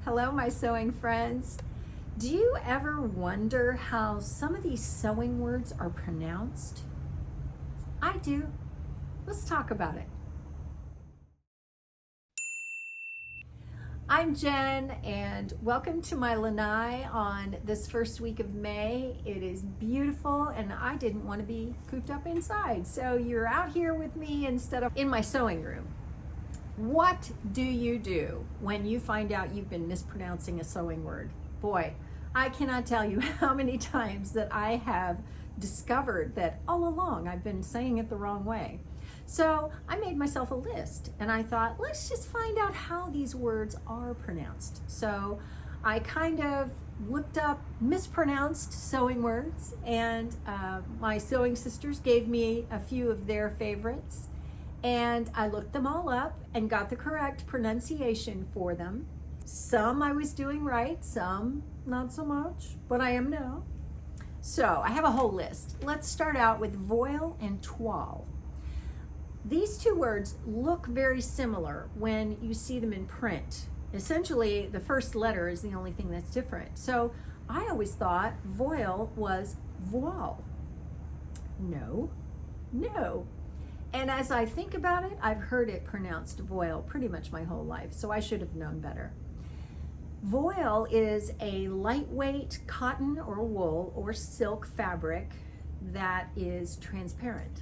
Hello, my sewing friends. Do you ever wonder how some of these sewing words are pronounced? I do. Let's talk about it. I'm Jen, and welcome to my lanai on this first week of May. It is beautiful, and I didn't want to be cooped up inside, so you're out here with me instead of in my sewing room. What do you do when you find out you've been mispronouncing a sewing word? Boy, I cannot tell you how many times that I have discovered that all along I've been saying it the wrong way. So I made myself a list and I thought, let's just find out how these words are pronounced. So I kind of looked up mispronounced sewing words, and my sewing sisters gave me a few of their favorites. And I looked them all up and got the correct pronunciation for them. Some I was doing right, some not so much, but I am now. So I have a whole list. Let's start out with voil and toile. These two words look very similar when you see them in print. Essentially, the first letter is the only thing that's different. So I always thought voil was voile. No. And as I think about it, I've heard it pronounced voil pretty much my whole life, so I should have known better. Voil is a lightweight cotton or wool or silk fabric that is transparent.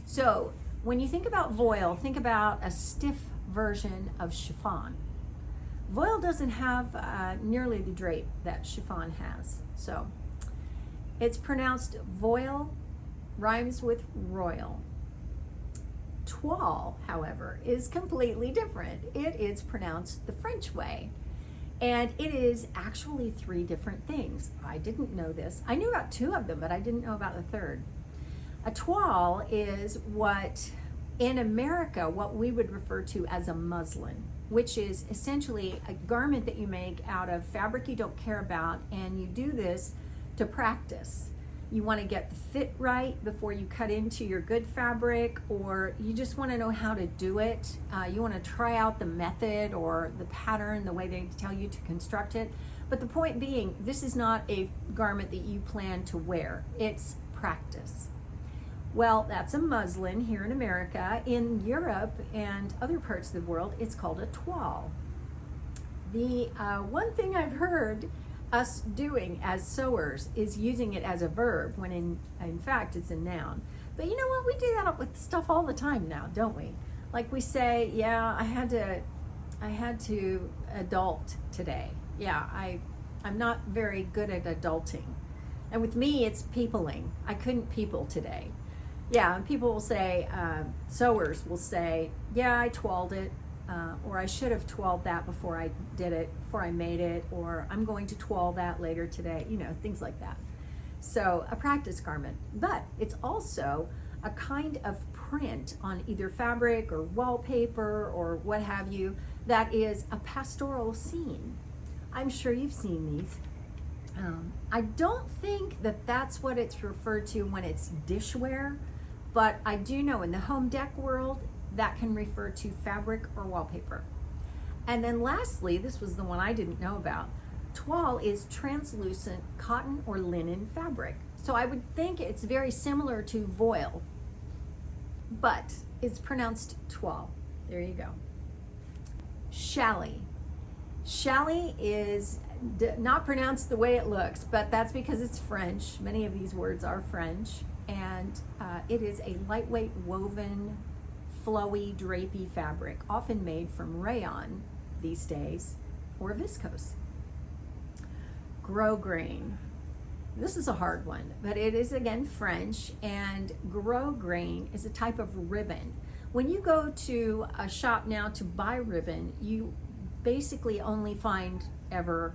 So when you think about voil, think about a stiff version of chiffon. Voil doesn't have nearly the drape that chiffon has. So it's pronounced voil, rhymes with royal. Toile, however, is completely different. It is pronounced the French way, and it is actually three different things. I didn't know this. I knew about two of them, but I didn't know about the third. A toile is what, in America, what we would refer to as a muslin, which is essentially a garment that you make out of fabric you don't care about, and you do this to practice. You want to get the fit right before you cut into your good fabric, or you just want to know how to do it. You want to try out the method or the pattern, the way they tell you to construct it. But the point being, this is not a garment that you plan to wear. It's practice. Well, that's a muslin here in America. In Europe and other parts of the world, it's called a toile. The one thing I've heard us doing as sewers is using it as a verb when in fact it's a noun. But you know what? We do that with stuff all the time now, don't we? Like we say, yeah, I had to adult today. Yeah, I'm not very good at adulting. And with me, it's peopling. I couldn't people today. Yeah, and people will say, sewers will say, yeah, I toiled it. Or I should have toiled that before I did it, before I made it, or I'm going to toile that later today, things like that. So a practice garment, but it's also a kind of print on either fabric or wallpaper or what have you that is a pastoral scene. I'm sure you've seen these. I don't think that that's what it's referred to when it's dishware, but I do know in the home dec world, that can refer to fabric or wallpaper. And then lastly, this was the one I didn't know about, toile is translucent cotton or linen fabric. So I would think it's very similar to voile, but it's pronounced toile. There you go. Shelly. Shelly is not pronounced the way it looks, but that's because it's French. Many of these words are French, and it is a lightweight woven flowy, drapey fabric, often made from rayon these days, or viscose. Grosgrain. This is a hard one, but it is again French, and grosgrain is a type of ribbon. When you go to a shop now to buy ribbon, you basically only find or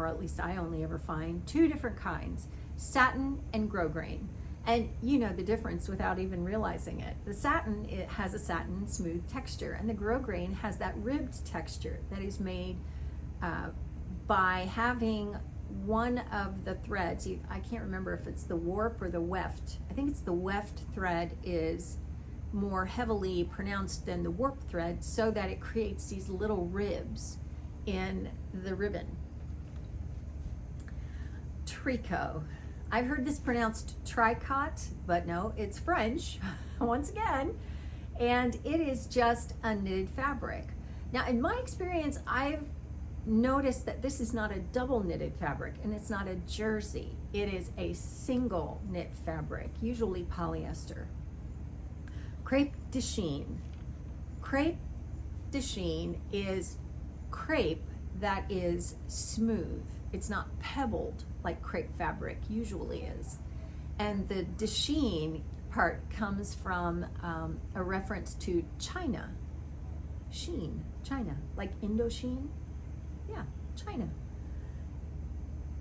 at least I only ever find two different kinds, satin and grosgrain. And you know the difference without even realizing it. The satin, it has a satin smooth texture, and the grosgrain has that ribbed texture that is made by having one of the threads, I can't remember if it's the warp or the weft. I think it's the weft thread is more heavily pronounced than the warp thread, so that it creates these little ribs in the ribbon. Tricot. I've heard this pronounced tricot, but no, it's French, once again, and it is just a knitted fabric. Now, in my experience, I've noticed that this is not a double knitted fabric, and it's not a jersey. It is a single knit fabric, usually polyester. Crepe de chine. Crepe de chine is crepe that is smooth. It's not pebbled like crepe fabric usually is. And the de chine part comes from a reference to China. Sheen, China, like Indochine. Yeah, China.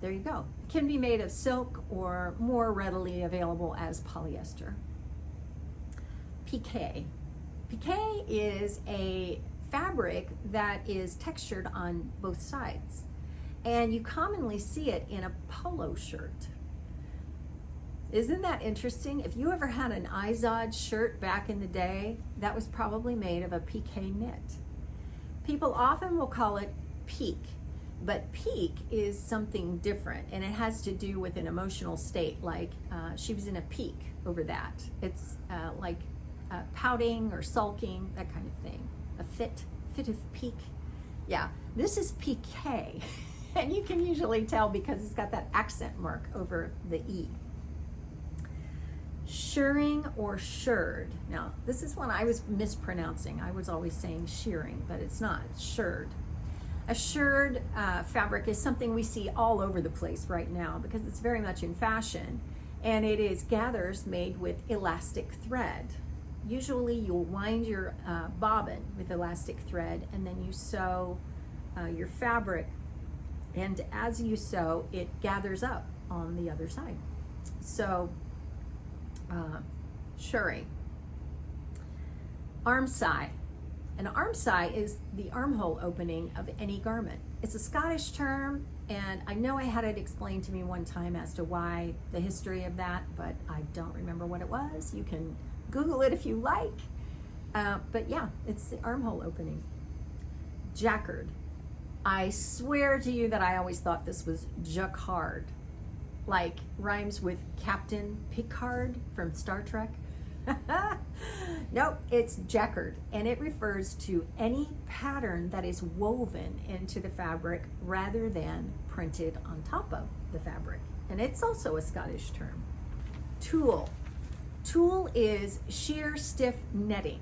There you go. It can be made of silk or more readily available as polyester. Pique. Pique is a fabric that is textured on both sides, and you commonly see it in a polo shirt. Isn't that interesting? If you ever had an Izod shirt back in the day, that was probably made of a pique knit. People often will call it pique, but pique is something different, and it has to do with an emotional state, like she was in a pique over that. It's like pouting or sulking, that kind of thing. A fit of pique. Yeah, this is pique, and you can usually tell because it's got that accent mark over the E. Shirring or shirred. Now, this is one I was mispronouncing. I was always saying shearing, but it's not. It's shirred. A shirred fabric is something we see all over the place right now because it's very much in fashion, and it is gathers made with elastic thread. Usually you'll wind your bobbin with elastic thread, and then you sew your fabric, and as you sew, it gathers up on the other side. So, shirring. Armscye. An armscye is the armhole opening of any garment. It's a Scottish term, and I know I had it explained to me one time as to why, the history of that, but I don't remember what it was. You can Google it if you like. But yeah, it's the armhole opening. Checkered. I swear to you that I always thought this was jacquard, like rhymes with Captain Picard from Star Trek. Nope, it's checkered, and it refers to any pattern that is woven into the fabric rather than printed on top of the fabric. And it's also a Scottish term. Tulle. Tulle is sheer stiff netting,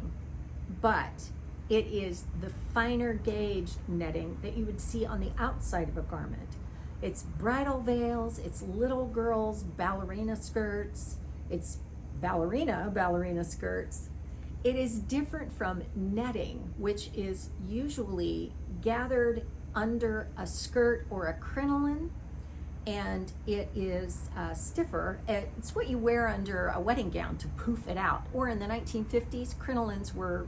but it is the finer gauge netting that you would see on the outside of a garment. It's bridal veils, it's little girls' ballerina skirts, it's ballerina skirts. It is different from netting, which is usually gathered under a skirt or a crinoline, and it is stiffer. It's what you wear under a wedding gown to poof it out. Or in the 1950s, crinolines were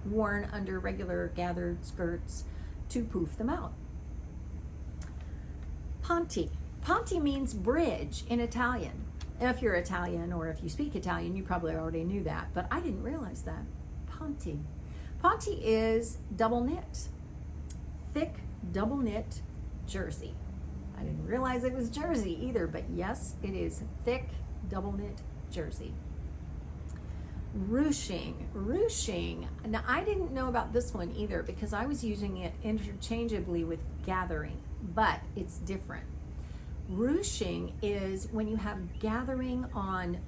worn under regular gathered skirts to poof them out. Ponte. Ponte means bridge in Italian. If you're Italian or if you speak Italian, you probably already knew that, but I didn't realize that. Ponte. Ponte is double knit. Thick double knit jersey. I didn't realize it was jersey either, but yes, it is thick double knit jersey. Ruching. Ruching. Now, I didn't know about this one either because I was using it interchangeably with gathering, but it's different. Ruching is when you have gathering on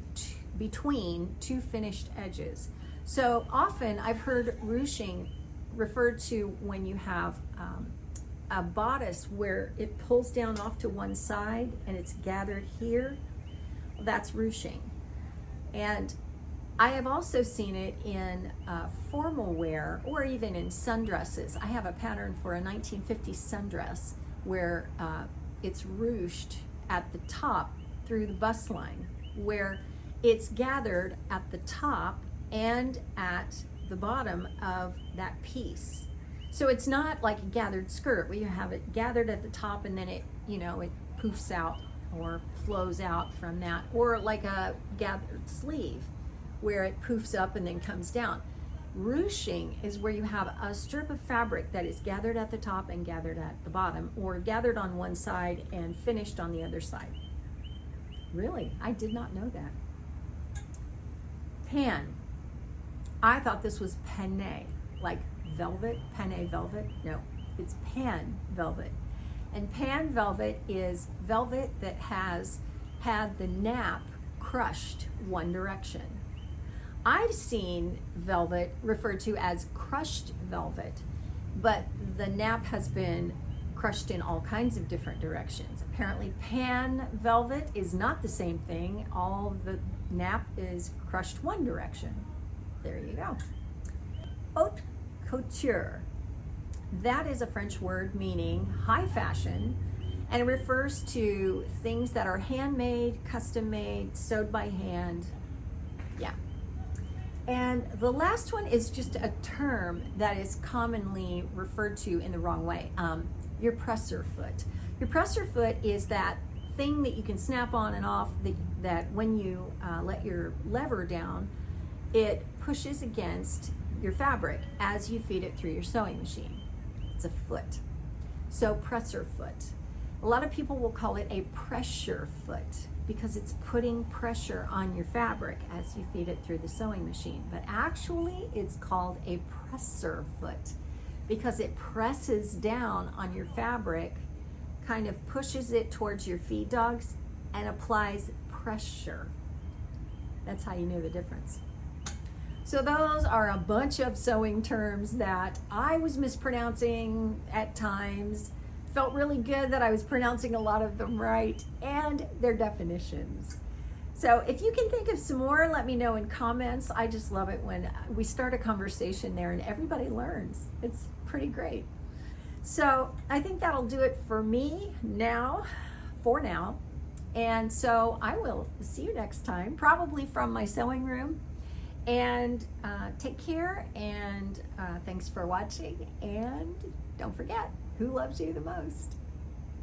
between two finished edges. So often I've heard ruching referred to when you have a bodice where it pulls down off to one side and it's gathered here. That's ruching. And I have also seen it in formal wear or even in sundresses. I have a pattern for a 1950s sundress where it's ruched at the top through the bust line, where it's gathered at the top and at the bottom of that piece. So it's not like a gathered skirt where you have it gathered at the top and then it, it poofs out or flows out from that, or like a gathered sleeve where it poofs up and then comes down. Ruching is where you have a strip of fabric that is gathered at the top and gathered at the bottom, or gathered on one side and finished on the other side. Really, I did not know that. Pan. I thought this was penne, like velvet, penne velvet. No, it's pan velvet. And pan velvet is velvet that has had the nap crushed one direction. I've seen velvet referred to as crushed velvet, but the nap has been crushed in all kinds of different directions. Apparently pan velvet is not the same thing. All the nap is crushed one direction. There you go. Haute couture. That is a French word meaning high fashion, and it refers to things that are handmade, custom made, sewed by hand. Yeah. And the last one is just a term that is commonly referred to in the wrong way. Your presser foot. Your presser foot is that thing that you can snap on and off, that when you let your lever down, it pushes against your fabric as you feed it through your sewing machine. It's a foot. So presser foot. A lot of people will call it a pressure foot because it's putting pressure on your fabric as you feed it through the sewing machine. But actually it's called a presser foot because it presses down on your fabric, kind of pushes it towards your feed dogs and applies pressure. That's how you know the difference. So those are a bunch of sewing terms that I was mispronouncing at times. Felt really good that I was pronouncing a lot of them right, and their definitions. So if you can think of some more, let me know in comments. I just love it when we start a conversation there and everybody learns. It's pretty great. So I think that'll do it for me for now. And so I will see you next time, probably from my sewing room. And take care, and thanks for watching, and don't forget, who loves you the most?